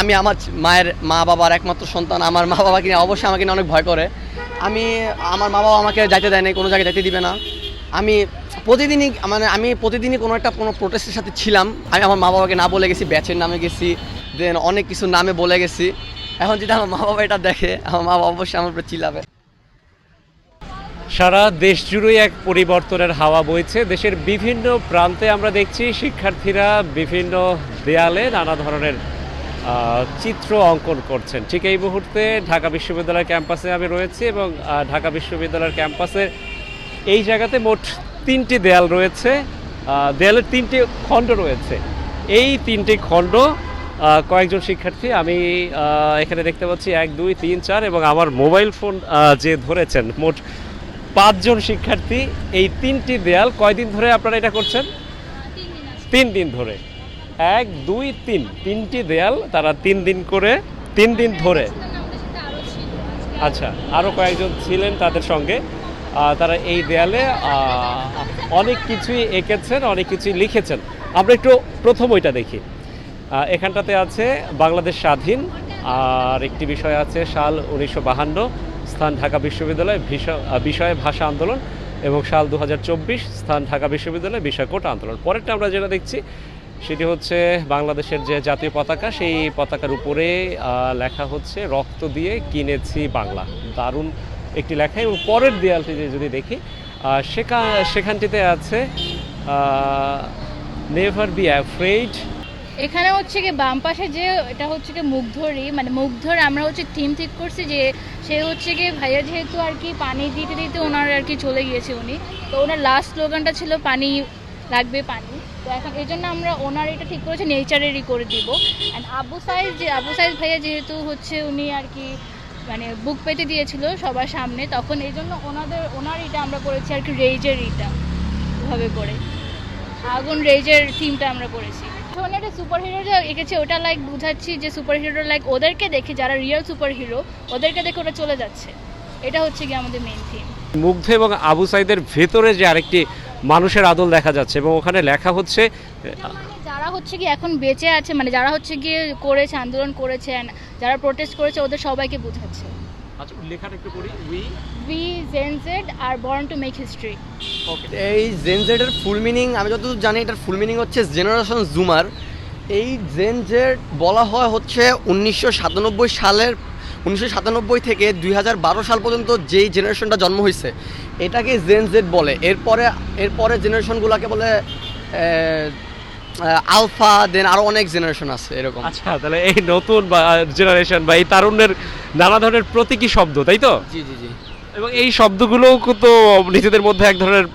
আমি আমার মায়ের মা বাবার একমাত্র সন্তান। আমার মা বাবা কিনে অবশ্যই আমাকে নিয়ে অনেক ভয় করে। আমার মা বাবা আমাকে যাইতে দেয় না, কোনো জায়গায় যাইতে দিবে না। আমি প্রতিদিনই কোনো প্রোটেস্টের সাথে ছিলাম। আমি আমার মা বাবাকে না বলে গেছি, ব্যাচের নামে গেছি, দেন অনেক কিছু নামে বলে গেছি। এখন যদি আমার মা বাবা এটা দেখে, আমার মা বাবা অবশ্যই আমার উপরে চিল্লাবে। সারা দেশ জুড়েই এক পরিবর্তনের হাওয়া বইছে। দেশের বিভিন্ন প্রান্তে আমরা দেখছি শিক্ষার্থীরা বিভিন্ন দেয়ালে নানা ধরনের চিত্র অঙ্কন করছেন। ঠিক এই মুহূর্তে ঢাকা বিশ্ববিদ্যালয়ের ক্যাম্পাসে আমি রয়েছি এবং ঢাকা বিশ্ববিদ্যালয়ের ক্যাম্পাসের এই জায়গাতে মোট 3টি দেয়াল রয়েছে, দেয়ালের 3টি খণ্ড রয়েছে। এই 3টি খণ্ড কয়েকজন শিক্ষার্থী আমি এখানে দেখতে পাচ্ছি 1 2 3 4 এবং আমার মোবাইল ফোন যে ধরেছেন, মোট 5 জন শিক্ষার্থী এই 3টি দেয়াল কয়দিন ধরে আপনারা এটা করছেন? 3 দিন ধরে। 1 2 3 3টি দেয়াল তারা 3 দিন করে 3 দিন ধরে। আচ্ছা, আরও কয়েকজন ছিলেন তাদের সঙ্গে। তারা এই দেয়ালে অনেক কিছুই এঁকেছেন, অনেক কিছুই লিখেছেন। আমরা একটু প্রথম ওইটা দেখি। এখানটাতে আছে বাংলাদেশ স্বাধীন, আর একটি বিষয় আছে সাল 1952, স্থান ঢাকা বিশ্ববিদ্যালয়, বিষয় ভাষা আন্দোলন, এবং সাল 2024, স্থান ঢাকা বিশ্ববিদ্যালয়, বিষয় কোটা আন্দোলন। পরেরটা আমরা যেটা দেখছি সেটি হচ্ছে বাংলাদেশের যে জাতীয় পতাকা, সেই পতাকার উপরে লেখা হচ্ছে রক্ত দিয়ে কিনেছি বাংলা। দারুণ একটি লেখা। এবং পরের দেয়ালটি যদি দেখি সেখানটিতে আছে নেভার বি অ্যাফ্রেড। এখানে হচ্ছে কি বাম পাশে যে এটা হচ্ছে কি মুগ্ধরই, মানে মুগ্ধর আমরা হচ্ছে থিম ঠিক করছি যে সে হচ্ছে কি ভাইয়া যেহেতু আর কি পানি দিতে দিতে ওনার আর কি চলে গিয়েছে উনি, তো ওনার লাস্ট স্লোগানটা ছিল পানি লাগবে পানি। তো এখন এই জন্য আমরা ওনার এটা ঠিক করেছি নেচারেরই করে দিব। অ্যান্ড আবু সাইজ ভাইয়া যেহেতু হচ্ছে উনি আর কি মানে বুক পেতে দিয়েছিল সবার সামনে, তখন এই জন্য ওনার এটা আমরা করেছি আর কি রেজের এটা এভাবে করে আগুন রেজের থিমটা আমরা করেছি। এখন একটা সুপার হিরো যে এঁকেছে ওটা লাইক বুঝাচ্ছি যে সুপার হিরো লাইক ওদেরকে দেখে, যারা রিয়েল সুপার হিরো ওদেরকে দেখে ওটা চলে যাচ্ছে। এটা হচ্ছে কি আমাদের মেইন থিম। মুগ্ধ এবং আবু সাইদের ভেতরে যে আরেকটি মানুষের আদল দেখা যাচ্ছে এবং ওখানে লেখা হচ্ছে যারা হচ্ছে কি এখন বেঁচে আছে, মানে যারা হচ্ছে গিয়ে করেছে আন্দোলন করেছে, যারা প্রোটেস্ট করেছে ওদের সবাইকে বোঝাচ্ছে। আচ্ছা, লেখাটা একটু পড়ি। We Gen Z are born to make history. এই জেন জেডের ফুল মিনিং আমি যতদূর জানি, এটার ফুল মিনিং হচ্ছে জেনারেশন জুমার। এই জেন জেড বলা হয় হচ্ছে 1997 থেকে 2012 সাল পর্যন্ত যেই জেনারেশনটা জন্ম হয়েছে এটাকে জেন জেড বলে। এরপরে জেনারেশনগুলোকে বলে আলফা, দেন আরও অনেক জেনারেশন আছে এরকম। আচ্ছা, তাহলে এই নতুন জেনারেশন বা এই তারুণ্যের নানা ধরনের প্রতীকী শব্দ, তাই তো? জি জি জি। এবং এই শব্দগুলোও তো নিজেদের মধ্যে এক ধরনের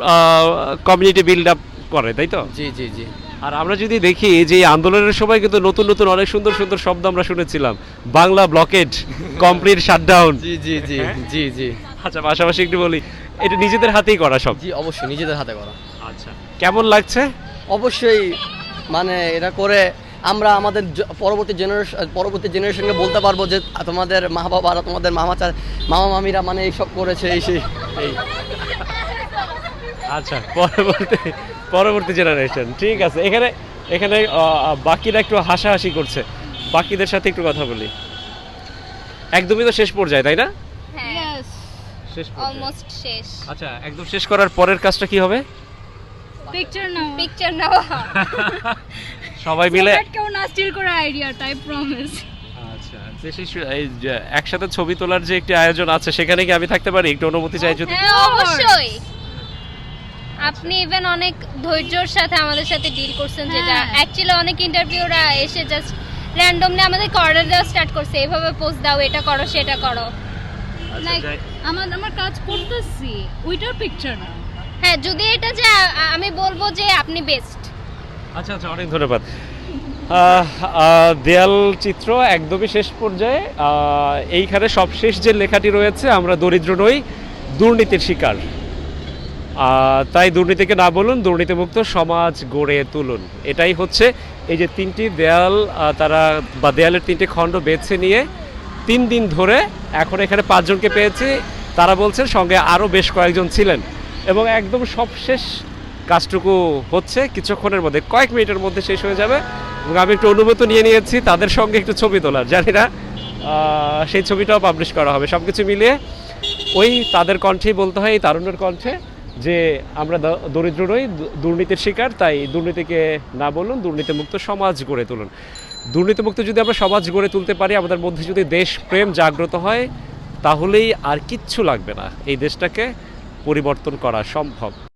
কমিউনিটি বিল্ড আপ করে, তাই তো? জি জি জি। আর আমরা যদি দেখি যে এই আন্দোলনের সময় কিন্তু নতুন নতুন অনেক সুন্দর সুন্দর শব্দ আমরা শুনেছিলাম। Bangla blockade, complete shutdown. জি জি জি জি জি। আচ্ছা, পাশাপাশি একটু বলি, এটা নিজেদের হাতেই করা সব? জি অবশ্যই নিজেদের হাতে করা। আচ্ছা, কেমন লাগছে? অবশ্যই, মানে এটা করে আমরা আমাদের পরবর্তী জেনারেশনকে বলতে পারবো যে তোমাদের মা বাবারা, তোমাদের মামা মামিরা মানে এইসব করেছে এই সেই এই। আচ্ছা, পরবর্তী জেনারেশন। ঠিক আছে, এখানে বাকিরা একটু হাসাহাসি করছে, বাকিদের সাথে একটু কথা বলি। একদমই তো শেষ পর্যায়ে, তাই না? হ্যাঁ, শেষ অলমোস্ট শেষ। আচ্ছা, একদম শেষ করার পরের কাজটা কি হবে? পিকচার নাও সবাই মিলে কেউ না স্টিল করে আইডিয়াটা, আই প্রমিস। আচ্ছা, এই একসাথে ছবি তোলার যে একটি আয়োজন আছে সেখানে কি আমি থাকতে পারি? একটু অনুমতি চাই যদি। হ্যাঁ, অবশ্যই। আপনি ইভেন অনেক ধৈর্যের সাথে আমাদের সাথে ডিল করছেন, যেটা অ্যাকচুয়ালি অনেক ইন্টারভিউরা এসে জাস্ট র্যান্ডমলি আমাদের অর্ডার দেওয়া স্টার্ট করছে, এভাবে পোস্ট দাও, এটা করো, সেটা করো। আমার কাজ করতেছি ওইটার পিকচার না। হ্যাঁ, যদি এটা যে আমি বলবো যে আপনি বেস্ট। আচ্ছা আচ্ছা, অনেক ধন্যবাদ। দেয়াল চিত্র একদমই শেষ পর্যায়ে। এইখানে সবশেষ যে লেখাটি রয়েছে, আমরা দরিদ্র নই, দুর্নীতির শিকার, তাই দুর্নীতিকে না বলুন, দুর্নীতিমুক্ত সমাজ গড়ে তুলুন। এটাই হচ্ছে এই যে 3টি দেয়াল, তারা বা দেয়ালের 3টি খণ্ড বেছে নিয়ে 3 দিন ধরে এখন এখানে 5 জনকে পেয়েছি। তারা বলছেন সঙ্গে আরও বেশ কয়েকজন ছিলেন এবং একদম সবশেষ কাজটুকু হচ্ছে কিছুক্ষণের মধ্যে, কয়েক মিনিটের মধ্যে শেষ হয়ে যাবে। এবং আমি একটু অনুমতি নিয়ে নিয়েছি তাদের সঙ্গে একটু ছবি তোলার, জানি না সেই ছবিটাও পাবলিশ করা হবে। সব কিছু মিলিয়ে ওই তাদের কণ্ঠেই বলতে হয়, এই তারুণ্যের কণ্ঠে, যে আমরা দরিদ্র নই, দুর্নীতির শিকার, তাই দুর্নীতিকে না বলুন, দুর্নীতিমুক্ত সমাজ গড়ে তুলুন। দুর্নীতিমুক্ত যদি আমরা সমাজ গড়ে তুলতে পারি, আমাদের মধ্যে যদি দেশপ্রেম জাগ্রত হয়, তাহলেই আর কিচ্ছু লাগবে না, এই দেশটাকে পরিবর্তন করা সম্ভব।